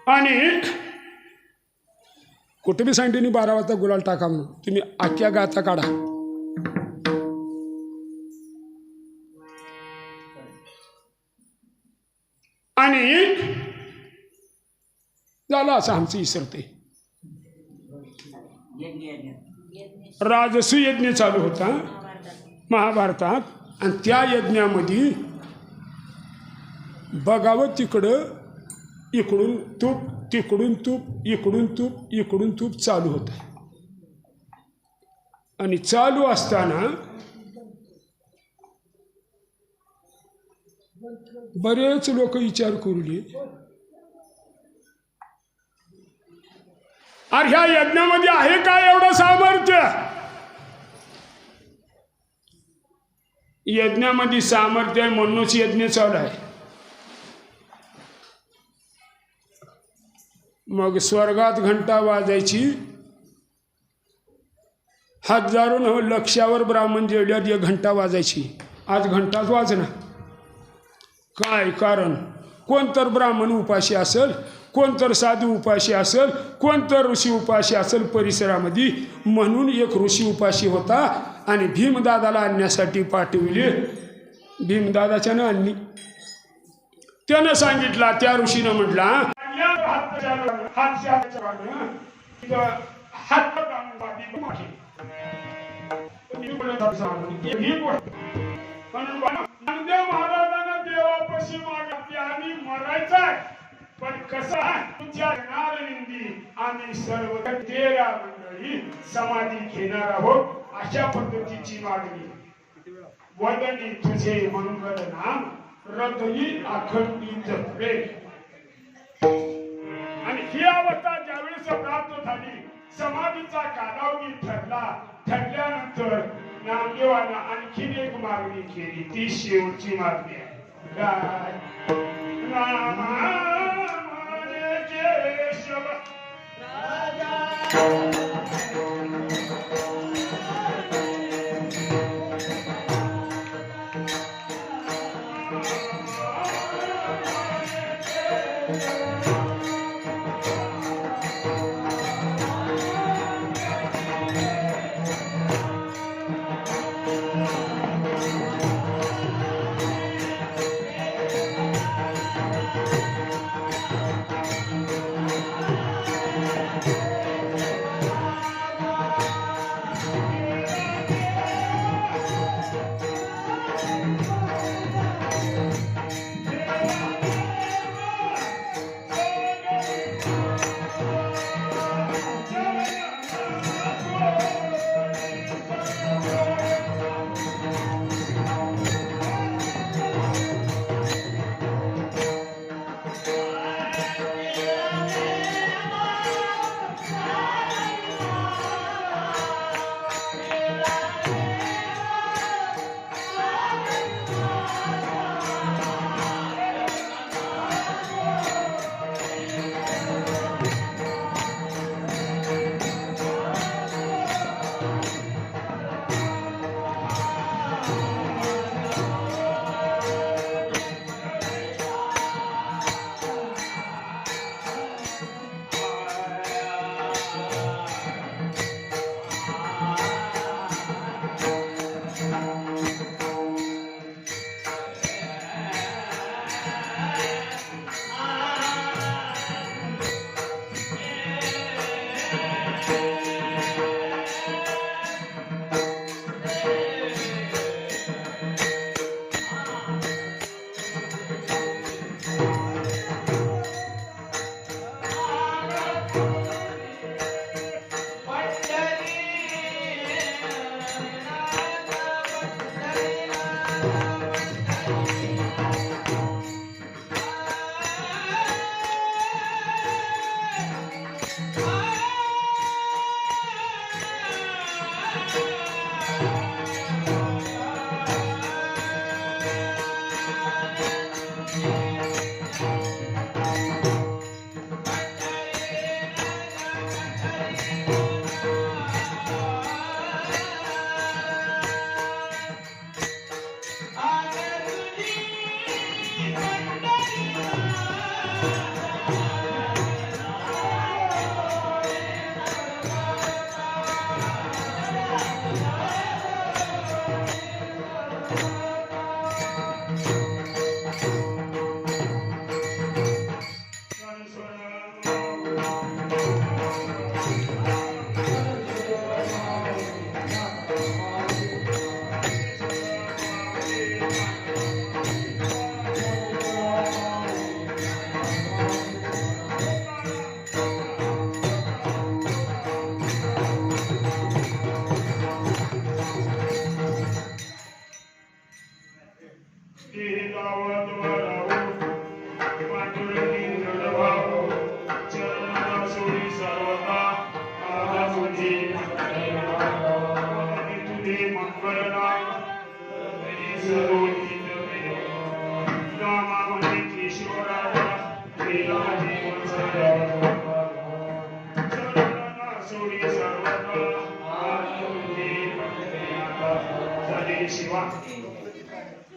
आणि कुठे बी सांगते 12 वाजता गुलाल टाका म्हणून तुम्ही आख्या गाथा काढा. आणि झालं असं आमचं इसरते. राजसू यज्ञ चालू होता महाभारतात. आणि त्या यज्ञामध्ये बघावं तिकडं इकडून तूप तिकडून तूप इकडून तूप चालू होतं. आणि चालू असताना बरेच लोक विचार करू अरे ह्या यज्ञामध्ये आहे काय एवढं सामर्थ्य? यज्ञामध्ये सामर्थ्य आहे म्हणूनच यज्ञ चालू आहे. मग स्वर्गात घंटा वाजायची, हजारो लक्षावर ब्राह्मण जेवल्यात 1 घंटा वाजायची. आज घंटाच वाजना. काय कारण? कोणतर ब्राह्मण उपाशी असेल, कोणतर साधू उपाशी असेल, कोणतर ऋषी उपाशी असेल परिसरामध्ये. म्हणून एक ऋषी उपाशी होता आणि भीमदादाला आणण्यासाठी पाठविले. भीमदादाच्यानं आणली. त्यानं सांगितला, त्या ऋषीनं म्हटला महाराजांना देवापाशी मागते आणि मरायचं. पण कसं तुमच्या नारनिंदी आम्ही सर्व 13 मंडळी समाधी घेणार आहोत. अशा पद्धतीची मागणी. वदनी तुझे मंगल नाम हृदयी अखंडित प्रेम. आणि ही अवस्था ज्यावेळेस प्राप्त झाली, समाधीचा कालावधी ठरल्यानंतर नामदेवानं आणखीन एक मागणी केली. ती शेवटची मागणी आहे. केशव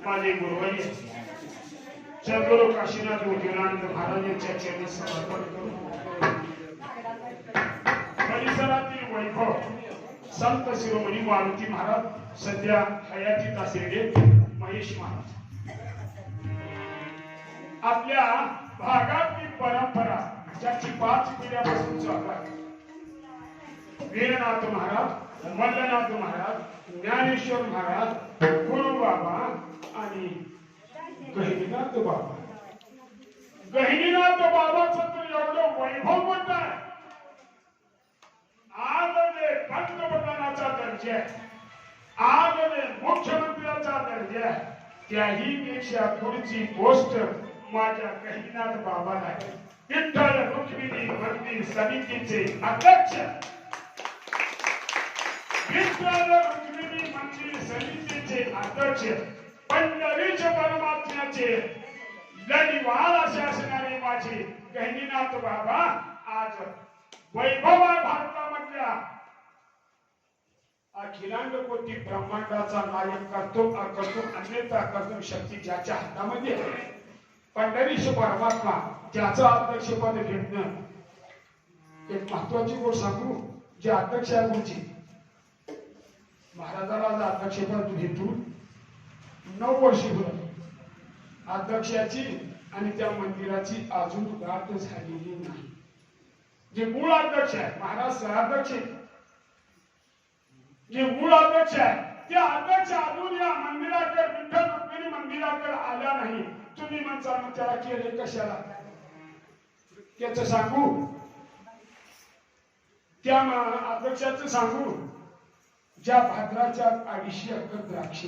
माझे गुरुवारी सद्गुरु काशीनाथ योगीनाथ महाराज यांच्या चरणी समर्पण करून परिसरातील वैभव संत शिरोमणी मारुती महाराज सध्या हयातीत असलेले महेश महाराज आपल्या भागातली परंपरा ज्याची 5 पिढ्यापासून चालू आहे वीरनाथ महाराज मल्लनाथ महाराज ज्ञानेश्वर महाराज गुरु बाबा आणि गहिनीनाथ बाबा गहिनीनाथ बाबाचं तर एवढं वैभव मोठं आहे आज जे पंतप्रधानाचा दर्जा आहे आज जे मुख्यमंत्र्याचा दर्जा आहे त्याही पेक्षा पुढची गोष्ट माझ्या गहिनीनाथ बाबाला आहे विठ्ठल रुक्मिणी मंदिर समितीचे अध्यक्ष विठ्ठल रुक्मिणी मंदिर समितीचे अध्यक्ष पंढरीच्या परमात्म्याचे लढीवार असे असणारे माझे गहिनीनाथ बाबा आज वैभव भारतामधल्या अखिलांड कोटी ब्रह्मांडाचा नायक करतो अन्यथा करतो शक्ती ज्याच्या हातामध्ये पंढरीश परमात्मा ज्याचं अध्यक्षपद घेतलं एक महत्वाची गोष्ट सांगू जे अध्यक्ष आहे गुरुजी महाराजाला अध्यक्षपद घेतून 9 वर्ष होत अध्यक्षाची आणि त्या मंदिराची अजून गाठ झालेली नाही जे मूळ अध्यक्ष आहे महाराज सहअध्यक्ष जे मूळ अध्यक्ष आहे त्या अध्यक्ष अजून या मंदिराकडे विठ्ठल रुक्मिणी मंदिराकडे आल्या नाही तुम्ही म्हणता त्याला केले कशाला त्याच सांगू त्या अध्यक्षाचं सांगू ज्या भाद्राच्या 250 एकर द्राक्षे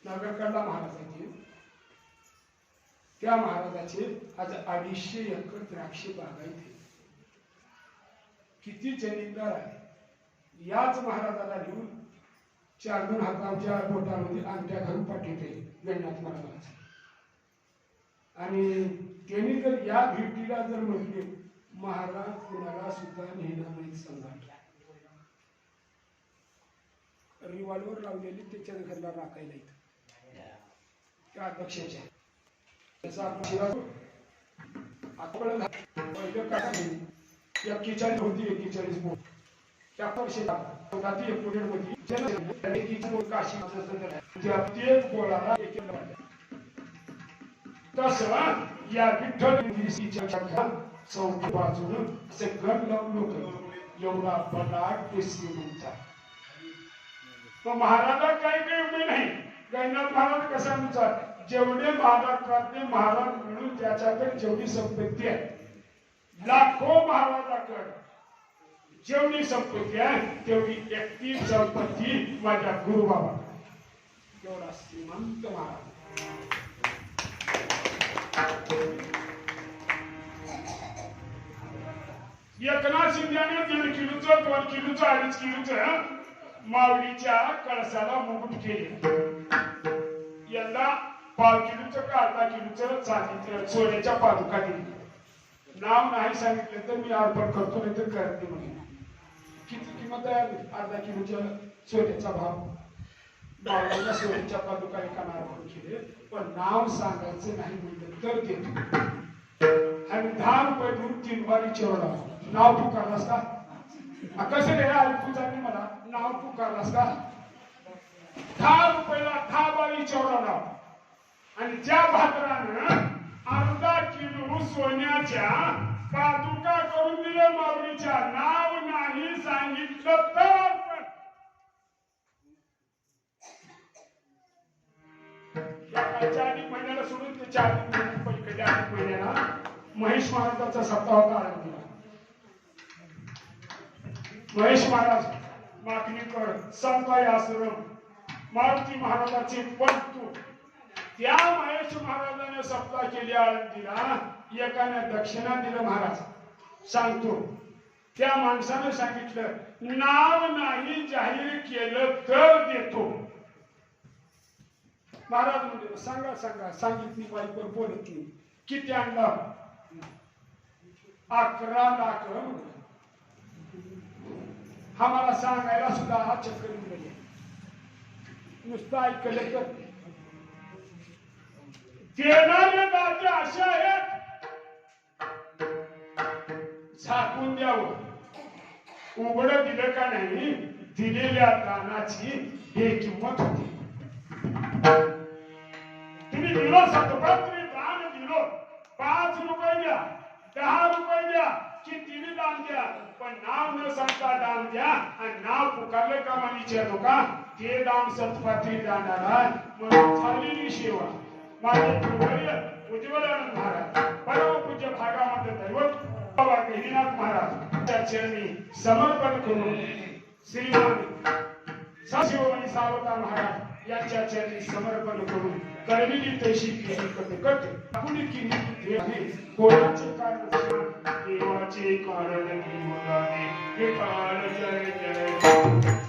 नगरकडला महाराजाचे त्या महाराजाचे आज 250 एकर द्राक्षे बागायत किती जमीनदार आहे याच महाराजाला घेऊन 4 हाताच्या बोटामध्ये अंगठ्या घालून पाठवते गणनाथ महाराज आणि त्यांनी जर या भेटीला जर म्हटले महाराज कुणाला सुद्धा नेहमी नाही सांगा रिव्हॉल्वर लावलेली त्याच्या घरला राखायला इथं त्या अध्यक्षाच्या त्याचा आपण पहिलं काढा 41 होती 41 बोट त्या वर्षाला ती 19 मध्ये जन बोट काशी त्या प्रत्येक बोळाला एक तसं या विठ्ठल मंदिराच्या चौथी बाजून असे गण लावून लोक एवढा बलाट केसी म्हणतात तो महाराजा काही उभे नाही गणनाथ महाराज कसा म्हणतात जेवढे महाराष्ट्रातले महाराज मिळून त्याच्याकडे जेवढी संपत्ती आहे लाखो महाराजाकडे जेवढी संपत्ती आहे तेवढी एकटी संपत्ती माझ्या गुरुबाबा एवढा श्रीमंत महाराज एकनाथ शिंदेने 1.5 किलोचं 2 किलोचं 2.5 किलोचं माऊलीच्या कळसाला मुकुट केले. यंदा 1/2 किलोचं का 1/2 किलोचं चांदीचं सोन्याच्या पादुका दिली. नाव नाही सांगितलं तर मी अर्पण करतो, नाही तर करत नाही म्हणे. किती किंमत आहे? 1/2 किलोच्या सोन्याचा भाव. माऊलीला सोन्याच्या पादुका एकानं अर्पण केले, पण नाव सांगायचं नाही म्हणलं तर देतो. आणि 10 रुपये देऊन 3 वारी चिरवला. नाव पुकारलास का? कसं रे ऐकू जाते मला. नाव पुकारलास का? 10 रुपयाला 10 वारी चिरवला. आणि ज्या भाद्रानं 1/2 किलो सोन्याच्या पादुका करून दिल्या माऊलीच्या, नाव नाही सांगितलं तर अधिक महिन्याला सोडून त्याच्या अधिक महिन्याला महेश महाराजांचा सप्ताह होता आळंदीला. महेश महाराज माकणीकर संताई आश्रम मारुती महाराजांचे पंतू. त्या महेश महाराजाने सप्ताह केली आळंदीला. एकाने दक्षिणा दिलं. महाराज सांगतो, त्या माणसाने सांगितलं नाव नाही जाहीर केलं तर देतो. महाराज म्हणजे सांगा सांगा. सांगितली बाईकर बोलत नाही. किती आणला? 11 लाख. हा मला सांगायला सुद्धा हा चक्कर गेले. नुसतं ऐकलं तर देणारे दाते असे आहेत, झाकून द्यावं. उघड दिलं का नाही, दिलेल्या दानाची हे किंमत होती. तुम्ही दिलो सतपात्री दान दिलो, 5 रुपये द्या, 10 रुपये द्या, कितीही दान द्या, पण नाव न सांगता दान द्या. आणि नाव पुकारलं का मला विचारतो का ते दान सतपात्री दानाला म्हणून झालेली सेवा. माझे गुरुवर्य उज्ज्वलानंद महाराज परम पूज्य भागामध्ये दैवत बाबा गहिनीनाथ महाराज त्या चरणी समर्पण करून श्रीमान सशिवमणी सावता महाराज यांच्या चरणी समर्पण करून करलेली तशी केली कट कुणी केली आहे. कोणाचे कारण देवाचे कारण विठ्ठल जय जय.